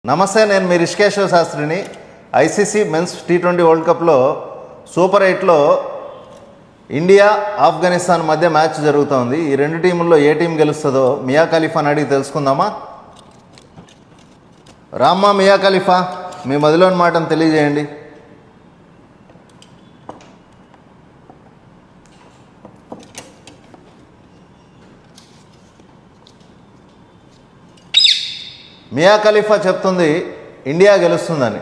నమస్తే, నేను మీ రిషికేశ్వర శాస్త్రిని. ICC men's T20 world కప్లో సూపర్ 8లో ఇండియా ఆఫ్ఘనిస్తాన్ మధ్య మ్యాచ్ జరుగుతోంది. ఈ రెండు టీముల్లో ఏ టీం గెలుస్తుందో మియా ఖలీఫాని అడిగి తెలుసుకుందామా? రామ్మా మియా ఖలీఫా, మీ మదిలోని మాటను తెలియజేయండి. మియా ఖలీఫా చెప్తుంది ఇండియా గెలుస్తుందని.